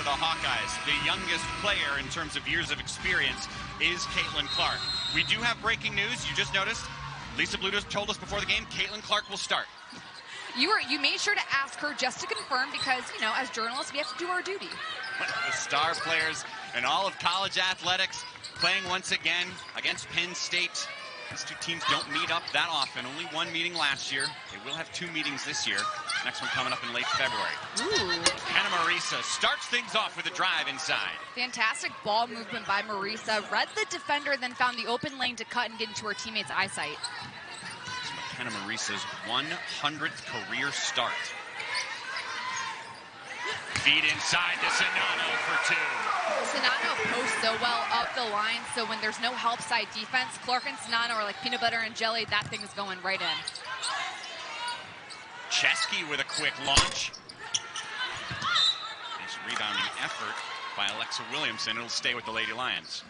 for the Hawkeyes. The youngest player in terms of years of experience is Caitlin Clark. We do have breaking news. You just noticed. Lisa Bluto told us before the game, Caitlin Clark will start. You made sure to ask her just to confirm because, you know, as journalists, we have to do our duty. The star players in all of college athletics playing once again against Penn State. These two teams don't meet up that often. Only one meeting last year. They will have two meetings this year. Next one coming up in late February. Ooh. Hannah Marissa starts things off with a drive inside. Fantastic ball movement by Marissa. Read the defender, then found the open lane to cut and get into her teammate's eyesight. It's Mckenna Marissa's 100th career start. Feed inside to Czinano for two. Czinano posts so well up the line, so when there's no help side defense, Clark and Czinano are like peanut butter and jelly. That thing is going right in. Chesky with a quick launch. Nice rebounding effort by Alexa Williamson. It'll stay with the Lady Lions.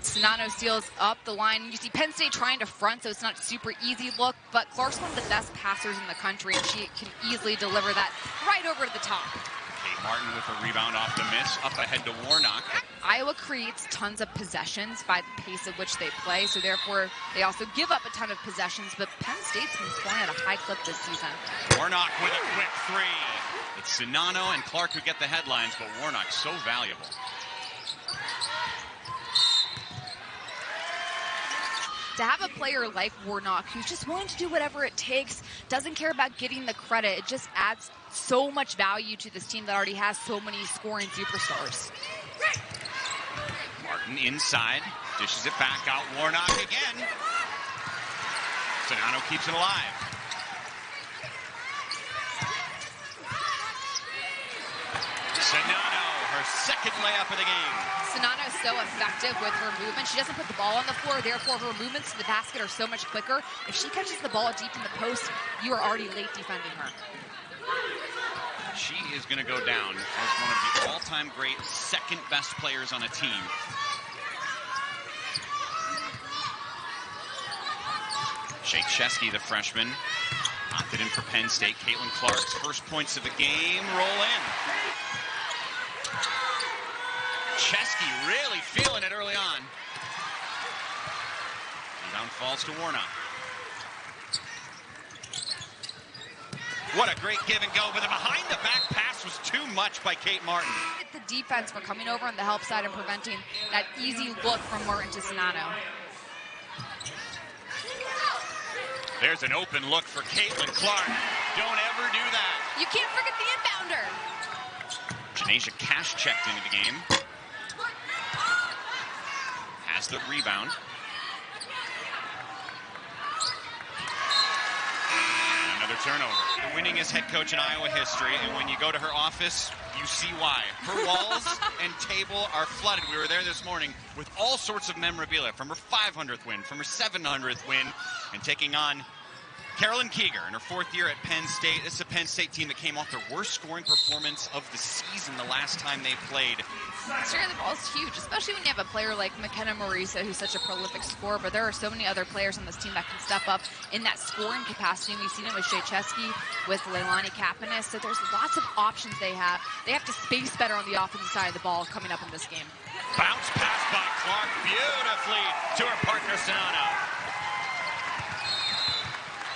Czinano steals up the line. You see Penn State trying to front, so it's not a super easy look, but Clark's one of the best passers in the country, and she can easily deliver that right over to the top. Kate Martin with a rebound off the miss, up ahead to Warnock. Iowa creates tons of possessions by the pace at which they play, so therefore they also give up a ton of possessions, but Penn State's been scoring at a high clip this season. Warnock with a quick three. It's Czinano and Clark who get the headlines, but Warnock's so valuable. To have a player like Warnock who's just willing to do whatever it takes, doesn't care about getting the credit, it just adds so much value to this team that already has so many scoring superstars. Martin inside, dishes it back out. Warnock again. Czinano keeps it alive. Czinano, her second layup of the game. Czinano is so effective with her movement. She doesn't put the ball on the floor, therefore her movements to the basket are so much quicker. If she catches the ball deep in the post, you are already late defending her. She is going to go down as one of the all-time great second best players on a team. Shake Chesky, the freshman, opted in for Penn State. Caitlin Clark's first points of the game roll in. Chesky really feeling it early on. Rebound falls to Warnock. What a great give and go, but the behind the back pass was too much by Kate Martin. The defense for coming over on the help side and preventing that easy look from Martin to Czinano. There's an open look for Caitlin Clark. Don't ever do that. You can't forget the inbounder. Janasia Cash checked into the game. Has the rebound. Another turnover. The winningest head coach in Iowa history, and when you go to her office, you see why. Her walls and table are flooded. We were there this morning with all sorts of memorabilia from her 500th win, from her 700th win, and taking on Carolyn Keeger in her fourth year at Penn State. This is a Penn State team that came off their worst scoring performance of the season the last time they played. Sharing the ball is huge, especially when you have a player like Mckenna Marissa, who's such a prolific scorer, but there are so many other players on this team that can step up in that scoring capacity. We've seen it with Shea Chesky, with Leilani Kapanis, so there's lots of options they have. They have to space better on the offensive side of the ball coming up in this game. Bounce pass by Clark beautifully to her partner Czinano.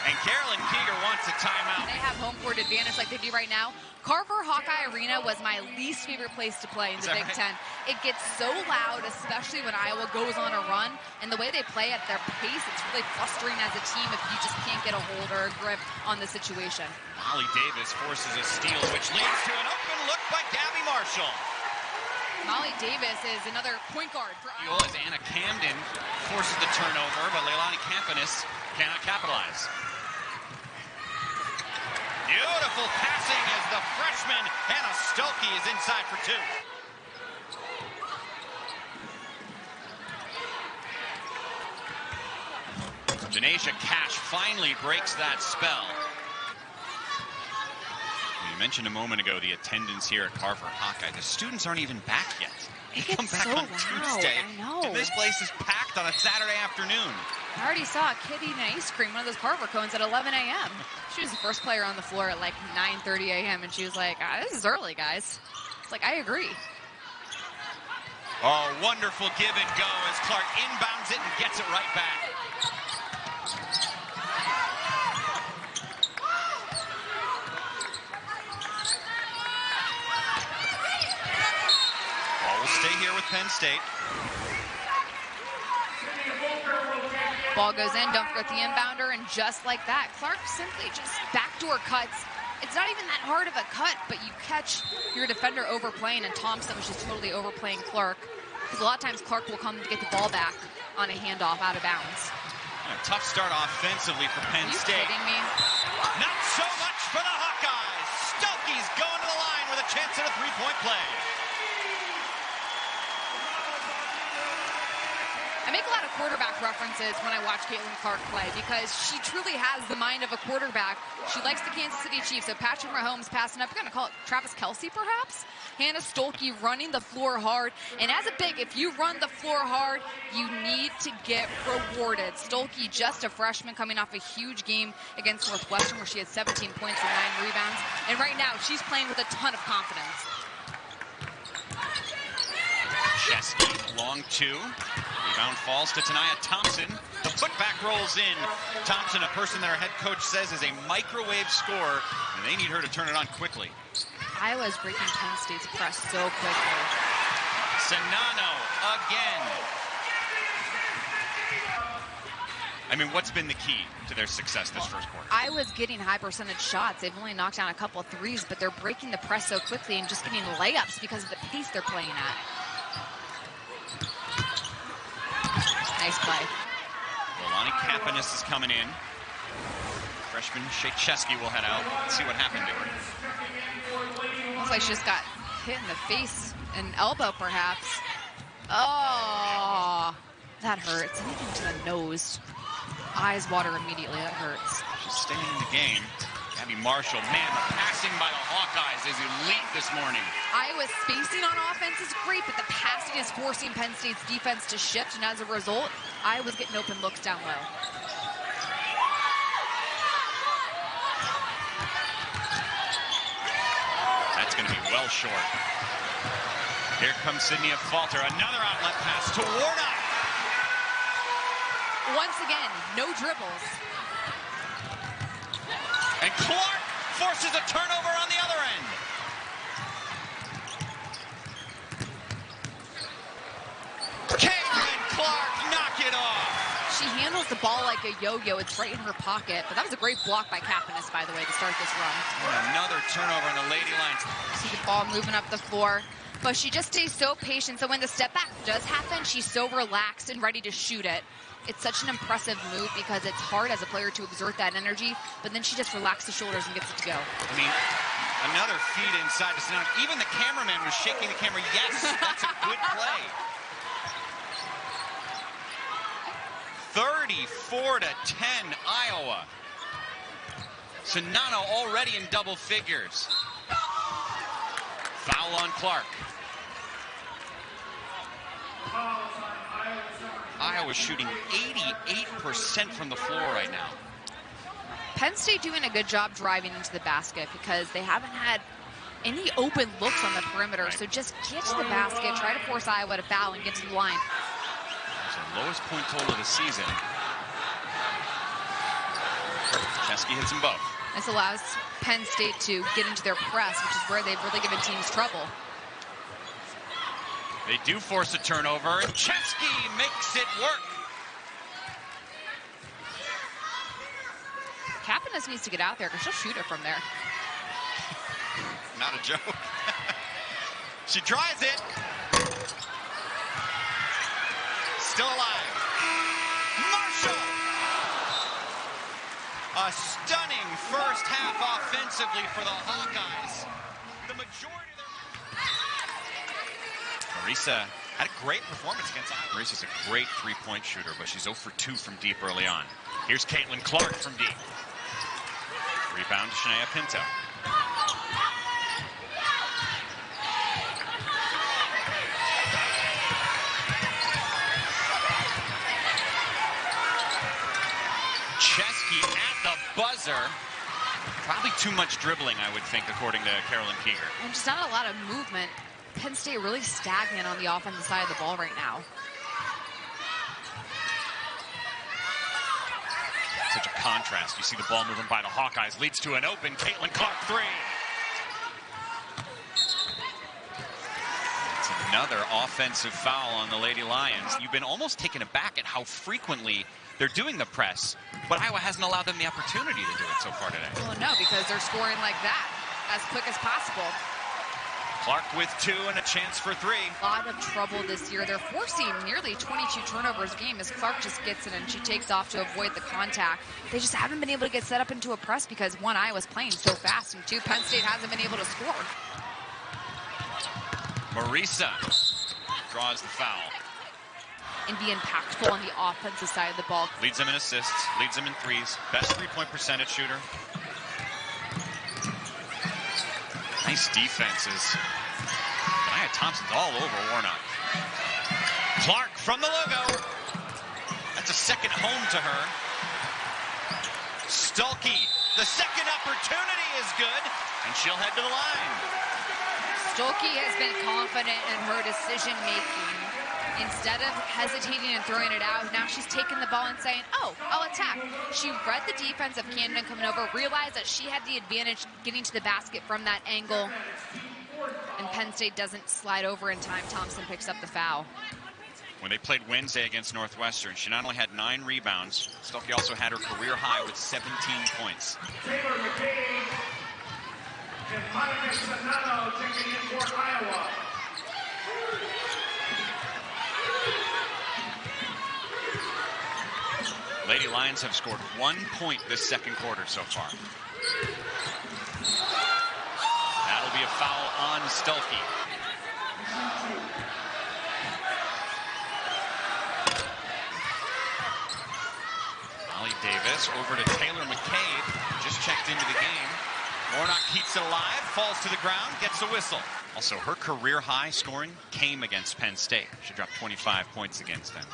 And Carolyn Keeger wants a timeout. They have home court advantage like they do right now. Carver-Hawkeye Arena was my least favorite place to play in the Big Ten. It gets so loud, especially when Iowa goes on a run. And the way they play at their pace, it's really frustrating as a team if you just can't get a hold or a grip on the situation. Molly Davis forces a steal, which leads to an open look by Gabbie Marshall. Molly Davis is another point guard for Iowa. As Anna Camden forces the turnover, but Leilani Kapanis cannot capitalize. Beautiful passing as the freshman Hannah Stuelke is inside for two. Janasia Cash finally breaks that spell. You mentioned a moment ago the attendance here at Carver-Hawkeye. The students aren't even back yet. They come back on Tuesday. I know. And this place is packed on a Saturday afternoon. I already saw a kid eating ice cream, one of those Carver cones, at 11 a.m. She was the first player on the floor at like 9:30 a.m. and she was like, this is early, guys. It's like, I agree. Oh, wonderful give and go as Clark inbounds it and gets it right back. Ball will stay here with Penn State. Ball goes in, don't forget the inbounder, and just like that, Clark simply just backdoor cuts. It's not even that hard of a cut, but you catch your defender overplaying, and Thompson was just totally overplaying Clark. Because a lot of times Clark will come to get the ball back on a handoff out of bounds. A tough start offensively for Penn State. Are you kidding me? Not so much for the Hawkeyes. Stuelke's going to the line with a chance at a three-point play. I make a lot of quarterback references when I watch Caitlin Clark play because she truly has the mind of a quarterback. She likes the Kansas City Chiefs, so Patrick Mahomes passing up. You're going to call it Travis Kelce, perhaps? Hannah Stuelke running the floor hard. And as a big, if you run the floor hard, you need to get rewarded. Stuelke, just a freshman, coming off a huge game against Northwestern where she had 17 points and 9 rebounds. And right now, she's playing with a ton of confidence. Chesky, long two. Rebound falls to Tania Thompson. The putback rolls in. Thompson, a person that our head coach says is a microwave scorer, and they need her to turn it on quickly. Iowa's breaking Penn State's press so quickly. Czinano again. I mean, what's been the key to their success this first quarter? Iowa's getting high percentage shots. They've only knocked down a couple of threes, but they're breaking the press so quickly and just getting layups because of the pace they're playing at. Nice play. Leilani Kapanis is coming in. Freshman Chesky will head out. Let's see what happened to her. Looks like she just got hit in the face, an elbow perhaps. Oh, that hurts. Anything to the nose. Eyes water immediately. That hurts. She's staying in the game. Gabbie Marshall, man, the passing by the Hawkeyes is elite this morning. Iowa's spacing on offense is great, but the passing is forcing Penn State's defense to shift, and as a result, Iowa's getting open looks down low. That's going to be well short. Here comes Sydney Affolter, another outlet pass to Warnock. Once again, no dribbles. And Clark forces a turnover on the other end. Caitlin Clark, knock it off. She handles the ball like a yo-yo. It's right in her pocket. But that was a great block by Kapanis, by the way, to start this run. And another turnover on the Lady Lions. See the ball moving up the floor. But she just stays so patient. So when the step back does happen, she's so relaxed and ready to shoot it. It's such an impressive move because it's hard as a player to exert that energy, but then she just relaxes the shoulders and gets it to go. I mean, another feed inside to Czinano. Even the cameraman was shaking the camera. Yes, that's a good play. 34-10, Iowa. Czinano already in double figures. Foul on Clark. Iowa shooting 88% from the floor right now. Penn State doing a good job driving into the basket because they haven't had any open looks on the perimeter. Right. So just get to the basket, try to force Iowa to foul and get to the line. It's the lowest point total of the season. Chesky hits them both. This allows Penn State to get into their press, which is where they've really given teams trouble. They do force a turnover, and Chesky makes it work. Kapanis needs to get out there because she'll shoot it from there. Not a joke. She tries it. Still alive. Marshall. A stunning first half offensively for the Hawkeyes. The majority of their... Marisa had a great performance against Iowa. Marisa's a great three-point shooter, but she's 0 for 2 from deep early on. Here's Caitlin Clark from deep. Rebound to Shania Pinto. Probably too much dribbling, I would think, according to Carolyn Keeger. And just not a lot of movement. Penn State really stagnant on the offensive side of the ball right now. Such a contrast. You see the ball moving by the Hawkeyes. Leads to an open Caitlin Clark three. It's another offensive foul on the Lady Lions. You've been almost taken aback at how frequently they're doing the press, but Iowa hasn't allowed them the opportunity to do it so far today. Well, no, because they're scoring like that as quick as possible. Clark with 2 and a chance for 3. A lot of trouble this year. They're forcing nearly 22 turnovers a game as Clark just gets it and she takes off to avoid the contact. They just haven't been able to get set up into a press because, one, Iowa's playing so fast, and 2, Penn State hasn't been able to score. Marisa draws the foul. And be impactful on the offensive side of the ball. Leads them in assists, leads them in threes. Best three-point percentage shooter. Nice defenses. Nia Thompson's all over Warnock. Clark from the logo. That's a second home to her. Stuelke, the second opportunity is good, and she'll head to the line. Stuelke has been confident in her decision-making. Instead of hesitating and throwing it out, now she's taking the ball and saying, oh, I'll attack. She read the defense of Camden coming over, realized that she had the advantage getting to the basket from that angle, and Penn State doesn't slide over in time. Thompson picks up the foul. When they played Wednesday against Northwestern, she not only had 9 rebounds, Stuelke also had her career high with 17 points. And Monika Czinano checking in for Iowa. Lady Lions have scored 1 point this second quarter so far. That'll be a foul on Stuelke. Molly Davis over to Taylor McCabe, just checked into the game. Warnock keeps it alive, falls to the ground, gets the whistle. Also, her career high scoring came against Penn State. She dropped 25 points against them.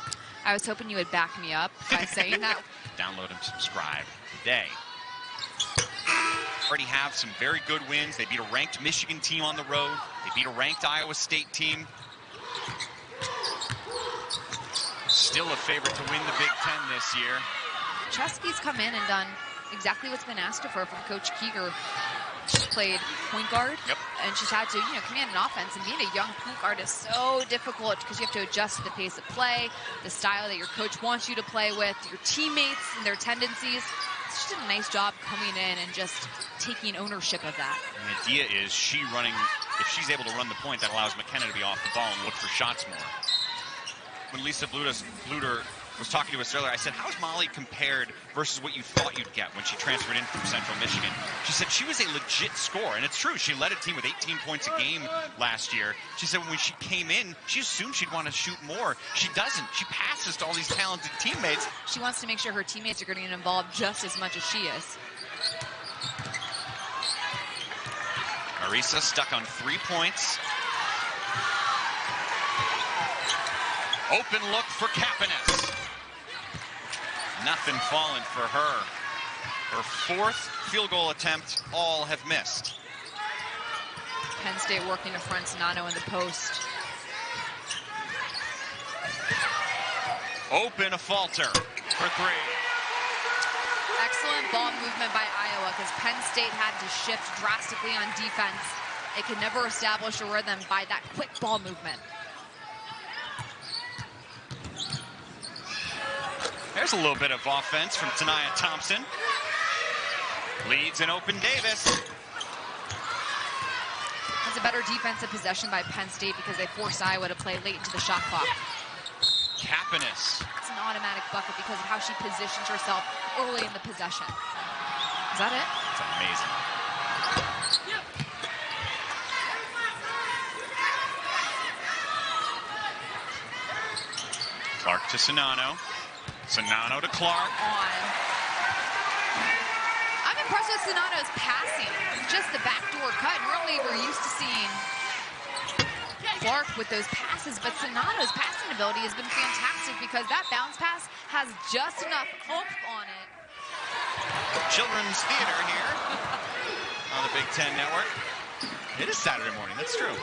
I was hoping you would back me up by saying that. Download and subscribe today. Already have some very good wins. They beat a ranked Michigan team on the road. They beat a ranked Iowa State team. Still a favorite to win the Big Ten this year. Chesky's come in and done exactly what's been asked of her from Coach Keeger. She's played point guard, and she's had to, command an offense. And being a young point guard is so difficult because you have to adjust to the pace of play, the style that your coach wants you to play with, your teammates and their tendencies. She did a nice job coming in and just taking ownership of that. And the idea is if she's able to run the point, that allows Mckenna to be off the ball and look for shots more. When Lisa Bluter was talking to us earlier, I said, how's Molly compared versus what you thought you'd get when she transferred in from Central Michigan? She said she was a legit scorer, and it's true. She led a team with 18 points a game last year. She said when she came in, she assumed she'd want to shoot more. She doesn't. She passes to all these talented teammates. She wants to make sure her teammates are getting involved just as much as she is. Marisa stuck on 3 points. Open look for Kapanes. Nothing falling for her. Her 4th field goal attempt, all have missed. Penn State working to front Czinano in the post. Open Affolter for 3. Excellent ball movement by Iowa because Penn State had to shift drastically on defense. They could never establish a rhythm by that quick ball movement. There's a little bit of offense from Nia Thompson. Leads an open Davis. It's a better defensive possession by Penn State because they force Iowa to play late into the shot clock. Kapanes. It's an automatic bucket because of how she positions herself early in the possession. Is that it? It's amazing. Clark to Czinano. Czinano to Clark. I'm impressed with Czinano's passing. Just the backdoor cut. Normally we're used to seeing Clark with those passes, but Czinano's passing ability has been fantastic because that bounce pass has just enough oomph on it Children's Theater here on the Big Ten Network. It is Saturday morning, that's true.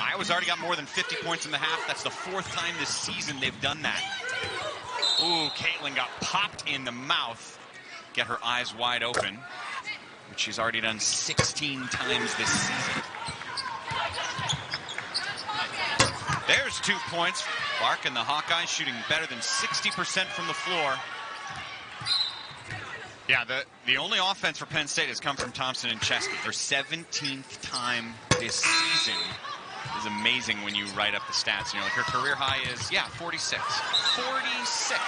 Iowa's already got more than 50 points in the half. That's the 4th time this season they've done that. Ooh, Caitlin got popped in the mouth. Get her eyes wide open, which she's already done 16 times this season. There's 2 points. Clark and the Hawkeyes shooting better than 60% from the floor. Yeah, the only offense for Penn State has come from Thompson and Chesky. Her 17th time this season is amazing when you write up the stats. You know, like her career high is, yeah, 46. 46.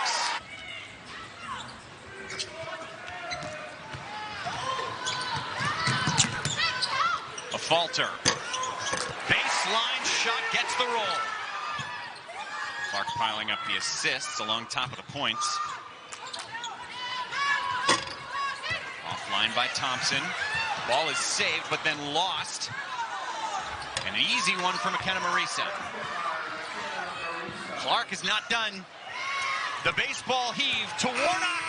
Affolter. Baseline shot gets the roll. Clark piling up the assists along top of the points. Offline by Thompson. Ball is saved, but then lost. And an easy one for Mckenna Warnock. Clark is not done. The baseball heave to Warnock.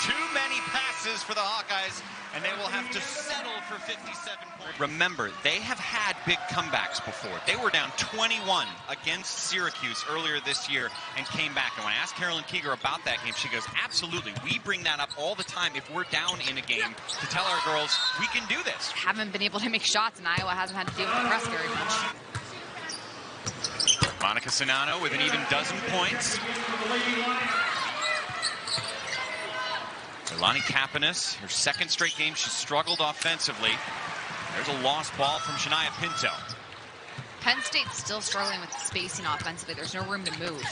Too many passes for the Hawkeyes, and they will have to settle for 57 points. Remember, they have had big comebacks before. They were down 21 against Syracuse earlier this year and came back. And when I asked Carolyn Keeger about that game, she goes, absolutely, we bring that up all the time if we're down in a game to tell our girls we can do this. Haven't been able to make shots, and Iowa hasn't had to deal with the press very much. Monika Czinano with an even dozen points. Leilani Kapanis, her 2nd straight game, she struggled offensively. There's a lost ball from Shania Pinto. Penn State's still struggling with spacing offensively. There's no room to move.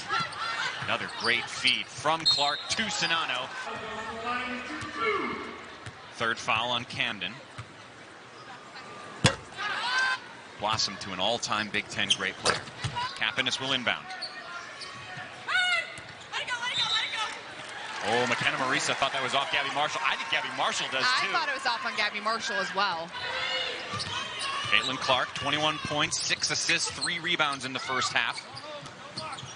Another great feed from Clark to Czinano. 3rd foul on Camden. Blossomed to an all-time Big Ten great player. Kapanis will inbound. Oh, Mckenna Warnock thought that was off Gabbie Marshall. I think Gabbie Marshall does too. I thought it was off on Gabbie Marshall as well. Caitlin Clark, 21 points, 6 assists, 3 rebounds in the first half.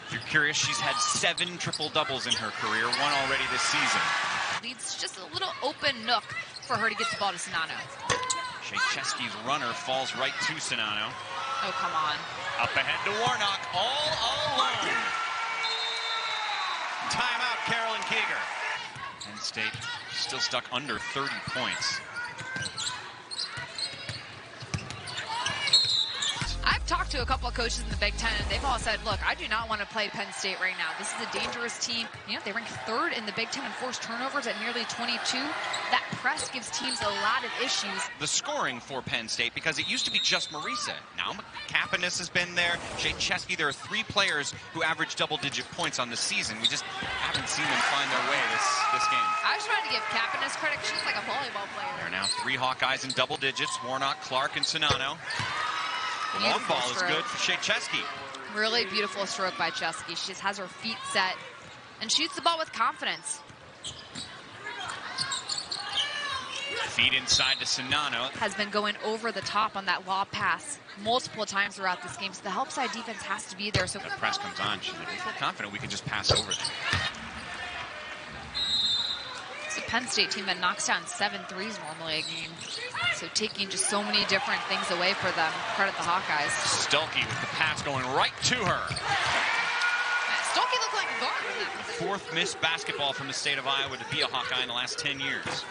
If you're curious, she's had 7 triple-doubles in her career, 1 already this season. Leads just a little open nook for her to get the ball to Czinano. Chesky's runner falls right to Czinano. Oh, come on. Up ahead to Warnock, all alone. Timeout, Carolyn Keeger. Penn State still stuck under 30 points. I've talked to a couple of coaches in the Big Ten, and they've all said, look, I do not want to play Penn State right now. This is a dangerous team. You know, they rank 3rd in the Big Ten in forced turnovers at nearly 22. That press gives teams a lot of issues. The scoring for Penn State, because it used to be just Marisa. Now Kapanis has been there. Chesky, there are 3 players who average double-digit points on the season. We just haven't seen them find their way this game. I was trying to give Kapanis credit. She's like a volleyball player. There are now 3 Hawkeyes in double digits. Warnock, Clark, and Czinano. The long ball is good for Chesky. Really beautiful stroke by Chesky. She just has her feet set and shoots the ball with confidence. Feed inside to Czinano. Has been going over the top on that lob pass multiple times throughout this game, so the help side defense has to be there. So the press comes on. She's like, we feel confident we can just pass over them. It's a Penn State team that knocks down 7 threes normally a game. So taking just so many different things away for them. Credit the Hawkeyes. Stuelke with the pass going right to her. Stuelke looked like a guard in that position. 4th missed basketball from the state of Iowa to be a Hawkeye in the last 10 years.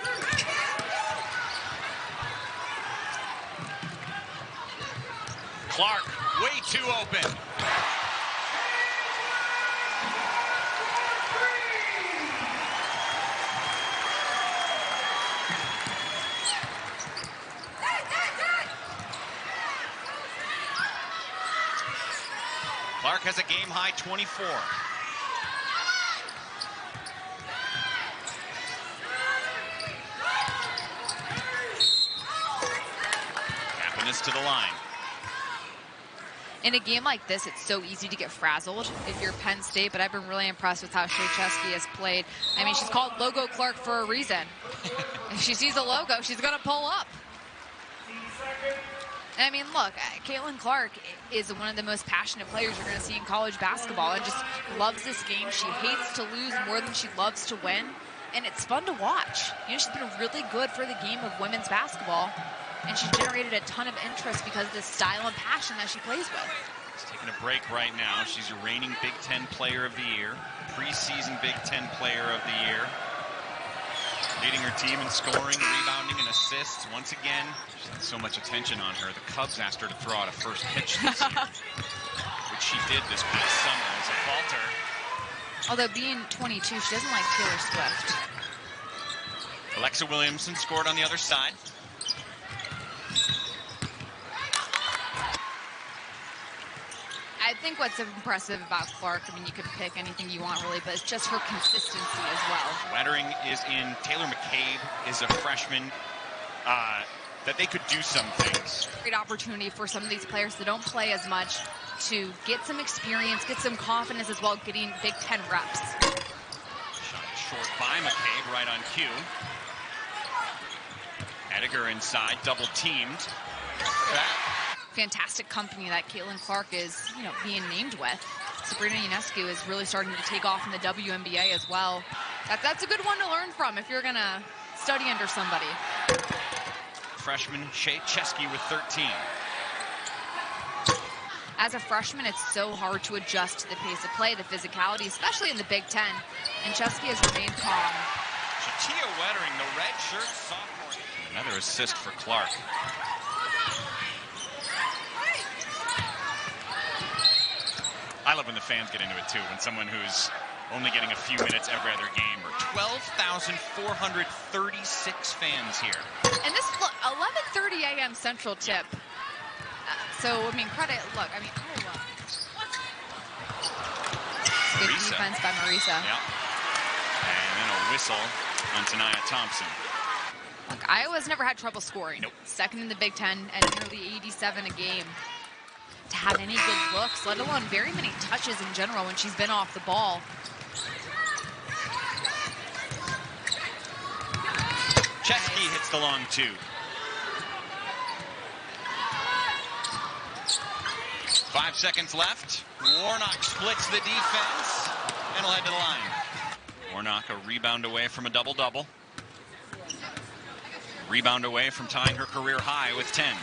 Clark, way too open. Clark has a game-high 24. Kapanis to the line. In a game like this, it's so easy to get frazzled if you're Penn State, but I've been really impressed with how Chesky has played. I mean, she's called Logo Clark for a reason. If she sees a logo, she's going to pull up. And I mean, look, Caitlin Clark is one of the most passionate players you're going to see in college basketball and just loves this game. She hates to lose more than she loves to win. and it's fun to watch. You know, she's been really good for the game of women's basketball, and she's generated a ton of interest because of the style and passion that she plays with. She's taking a break right now. She's a reigning Big Ten Player of the Year, preseason Big Ten Player of the Year, leading her team in scoring, rebounding, and assists. Once again, she's had so much attention on her. The Cubs asked her to throw out a first pitch this year, which she did this past summer as Affolter. Although being 22, she doesn't like Taylor Swift. Alexa Williamson scored on the other side. I think what's impressive about Clark, I mean, you could pick anything you want, really, but it's just her consistency as well. Wettering is in. Taylor McCabe is a freshman. That they could do some things. Great opportunity for some of these players that don't play as much to get some experience, get some confidence as well, getting Big Ten reps. Shot short by McCabe, right on cue. Ediger inside, double teamed. Fantastic company that Caitlin Clark is, you know, being named with. Sabrina Ionescu is really starting to take off in the WNBA as well. That's a good one to learn from if you're gonna study under somebody. Freshman Chesky with 13. As a freshman, it's so hard to adjust to the pace of play, the physicality, especially in the Big Ten. And Chesky has remained calm. Shatia Wettering, the red shirt sophomore. Another assist for Clark. I love when the fans get into it too, when someone who's only getting a few minutes every other game. Or 12,436 fans here. And this, look, 11:30 a.m. Central tip. So, I mean, credit, look, I mean, Iowa. Good defense by Marisa. Yep. And then a whistle on Tania Thompson. Look, Iowa's never had trouble scoring. Nope. Second in the Big Ten at nearly 87 a game. To have any good looks, let alone very many touches in general when she's been off the ball. Chesky hits the long two. 5 seconds left. Warnock splits the defense and will head to the line. Warnock a rebound away from a double-double. Rebound away from tying her career high with 10.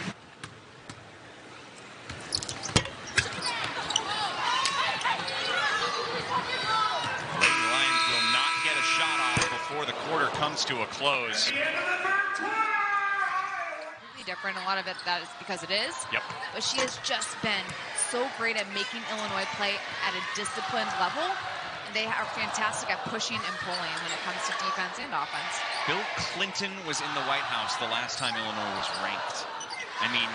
Lady Lions will not get a shot off before the quarter comes to a close. Different. A lot of it that is because it is. Yep. But she has just been so great at making Illinois play at a disciplined level. And they are fantastic at pushing and pulling when it comes to defense and offense. Bill Clinton was in the White House the last time Illinois was ranked. I mean,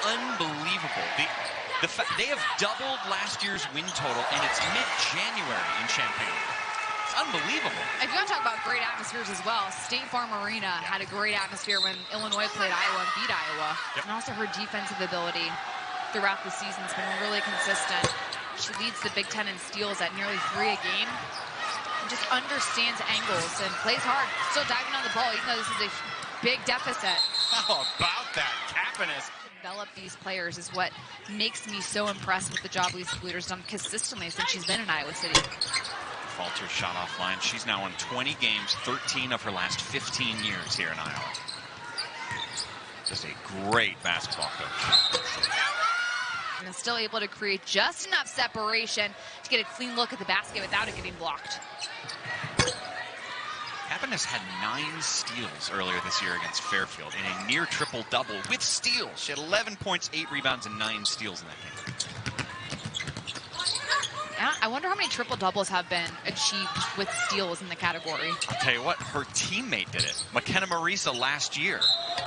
unbelievable. They have doubled last year's win total, and it's mid-January in Champaign. It's unbelievable. If you want to talk about great atmospheres as well, State Farm Arena had a great atmosphere when Illinois played Iowa and beat Iowa. Yep. And also her defensive ability throughout the season has been really consistent. She leads the Big Ten in steals at nearly 3 a game. And just understands angles and plays hard. Still diving on the ball, even though this is a big deficit. How about that, Kapanis? Develop these players is what makes me so impressed with the job Lisa Bluter's done consistently since she's been in Iowa City. Affolter shot offline. She's now won 20 games, 13 of her last 15 years here in Iowa. Just a great basketball coach. And still able to create just enough separation to get a clean look at the basket without it getting blocked. Kapanis had 9 steals earlier this year against Fairfield in a near triple-double with steals. She had 11 points, 8 rebounds, and 9 steals in that game. I wonder how many triple-doubles have been achieved with steals in the category. I'll tell you what, her teammate did it. Mckenna Warnock last year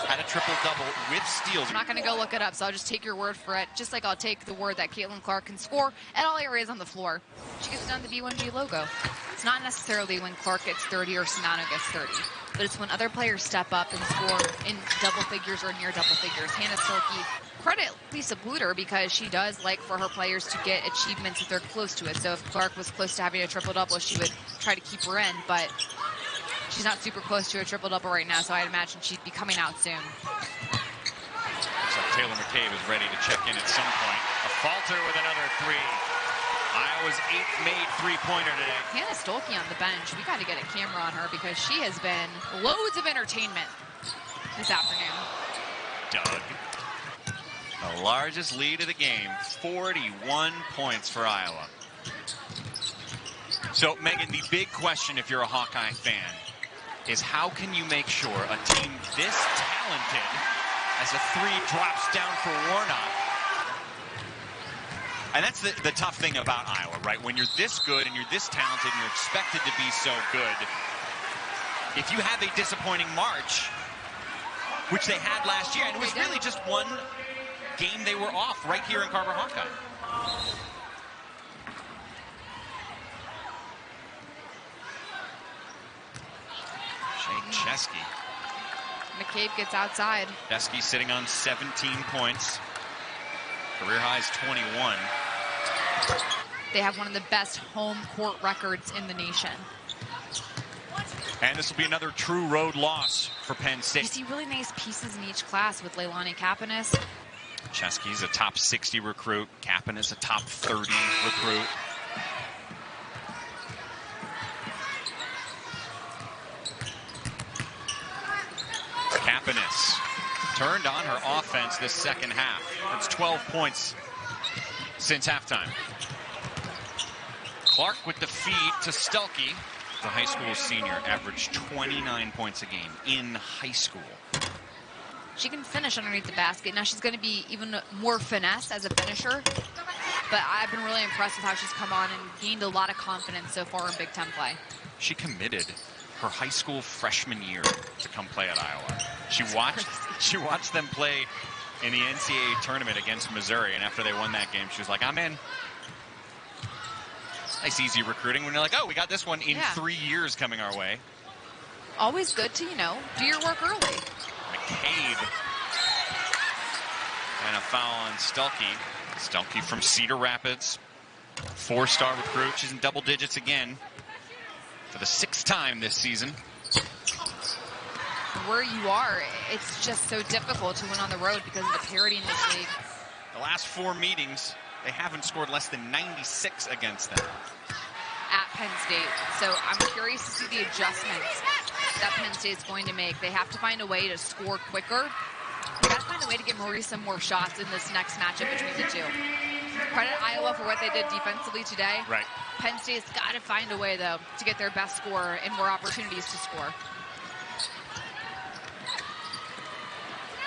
had a triple-double with steals. I'm not going to go look it up, so I'll just take your word for it, just like I'll take the word that Caitlin Clark can score at all areas on the floor. She gets done the B1G logo. It's not necessarily when Clark gets 30 or Czinano gets 30, but it's when other players step up and score in double figures or near double figures. Hannah Stuelke, credit Lisa Bluter because she does like for her players to get achievements if they're close to it. So if Clark was close to having a triple-double, she would try to keep her in, but she's not super close to a triple-double right now, so I'd imagine she'd be coming out soon. So Taylor McCabe is ready to check in at some point. Affolter with another 3. Iowa's 8th made three-pointer today. Hannah Stuelke on the bench. We got to get a camera on her because she has been loads of entertainment this afternoon. Doug. The largest lead of the game, 41 points for Iowa. So, Megan, the big question if you're a Hawkeye fan is how can you make sure a team this talented, as a three drops down for Warnock. And that's the tough thing about Iowa, right? When you're this good and you're this talented and you're expected to be so good, if you have a disappointing March, which they had last year, and it was really just one game they were off right here in Carver-Hawkeye. Chesky. McCabe gets outside. Chesky sitting on 17 points. Career high is 21. They have one of the best home court records in the nation. And this will be another true road loss for Penn State. You see really nice pieces in each class with Leilani Kapanis. Chesky's a top 60 recruit. Kapanis a top 30 recruit. Kapanis turned on her offense this second half. It's 12 points since halftime. Clark with the feed to Stuelke. The high school senior averaged 29 points a game in high school. She can finish underneath the basket. Now she's going to be even more finesse as a finisher. But I've been really impressed with how she's come on and gained a lot of confidence so far in Big Ten play. She committed her high school freshman year to come play at Iowa. She watched them play in the NCAA tournament against Missouri, and after they won that game, she was like, I'm in. Nice easy recruiting when you're like, oh, we got this one in 3 years coming our way. Always good to, do your work early. McCabe. And a foul on Stuelke. Stuelke from Cedar Rapids. 4-star recruit. She's in double digits again for the 6th time this season. Where you are, it's just so difficult to win on the road because of the parity in this league. The last 4 meetings, they haven't scored less than 96 against them. At Penn State. So I'm curious to see the adjustments that Penn State's going to make. They have to find a way to score quicker. They got to find a way to get Marie some more shots in this next matchup between the two. Credit Iowa for what they did defensively today. Right. Penn State's got to find a way, though, to get their best score and more opportunities to score.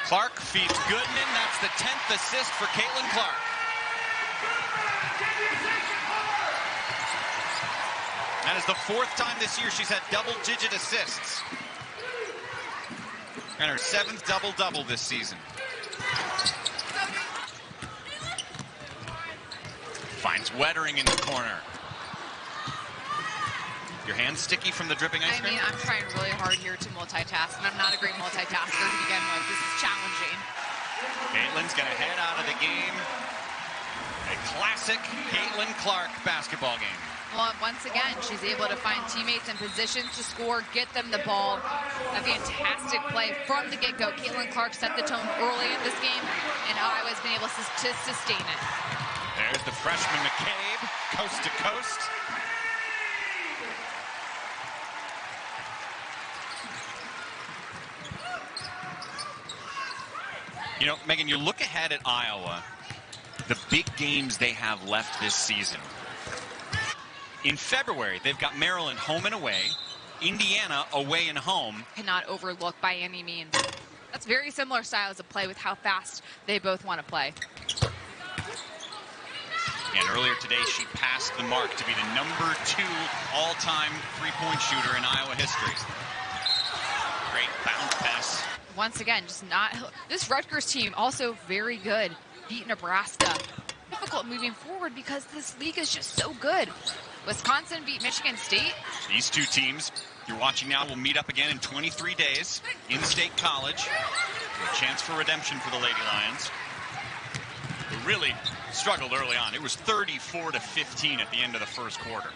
Clark feeds Goodman. That's the 10th assist for Caitlin Clark. That is the 4th time this year she's had double-digit assists. And her 7th double-double this season. Finds Wettering in the corner. Your hands sticky from the dripping ice cream? I mean, I'm trying really hard here to multitask, and I'm not a great multitasker to begin with. This is challenging. Caitlin's going to head out of the game. A classic Caitlin Clark basketball game. Well, once again, she's able to find teammates in positions to score, get them the ball. A fantastic play from the get-go. Caitlin Clark set the tone early in this game, and Iowa's been able to sustain it. There's the freshman McCabe, coast to coast. You know, Megan, you look ahead at Iowa, the big games they have left this season. In February, they've got Maryland home and away, Indiana away and home. Cannot overlook by any means. That's very similar styles of play with how fast they both want to play. And earlier today, she passed the mark to be the #2 all-time three-point shooter in Iowa history. Great bounce pass. Once again, just not... This Rutgers team also very good. Beat Nebraska. Difficult moving forward because this league is just so good. Wisconsin beat Michigan State. These two teams you're watching now will meet up again in 23 days in State College. A chance for redemption for the Lady Lions, who really struggled early on. It was 34-15 at the end of the first quarter.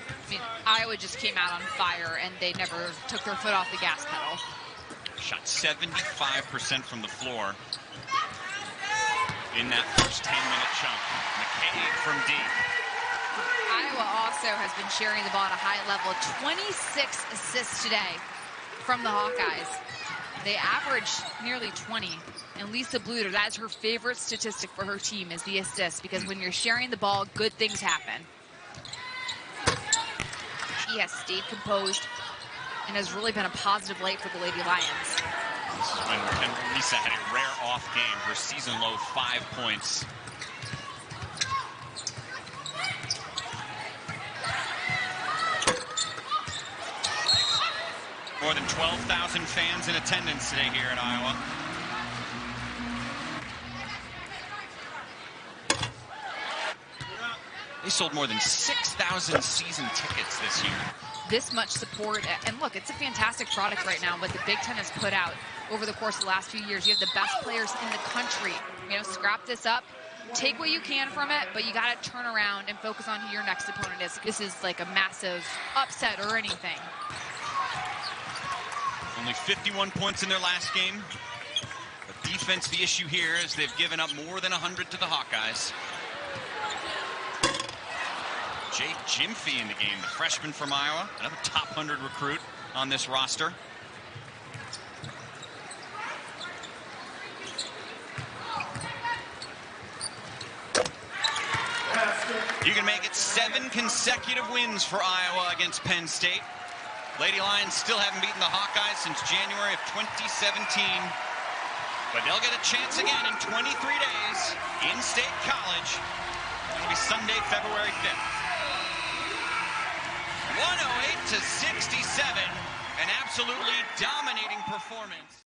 I mean, Iowa just came out on fire, and they never took their foot off the gas pedal. Shot 75% from the floor in that first 10-minute chunk. McCabe from deep. Iowa also has been sharing the ball at a high level. 26 assists today from the Hawkeyes. They average nearly 20. And Lisa Bluter, that's her favorite statistic for her team, is the assists, because when you're sharing the ball, good things happen. She has stayed composed and has really been a positive light for the Lady Lions. This is when Lisa had a rare off game, her season low 5 points. More than 12,000 fans in attendance today here in Iowa. They sold more than 6,000 season tickets this year. This much support, and look, it's a fantastic product right now, what the Big Ten has put out over the course of the last few years. You have the best players in the country. You know, scrap this up, take what you can from it, but you got to turn around and focus on who your next opponent is. This is like a massive upset or anything. Only 51 points in their last game. But defense, the issue here is they've given up more than 100 to the Hawkeyes. Jake Jimphy in the game, the freshman from Iowa, another top 100 recruit on this roster. You can make it 7 consecutive wins for Iowa against Penn State. Lady Lions still haven't beaten the Hawkeyes since January of 2017. But they'll get a chance again in 23 days in State College. It'll be Sunday, February 5th. 108-67, an absolutely dominating performance.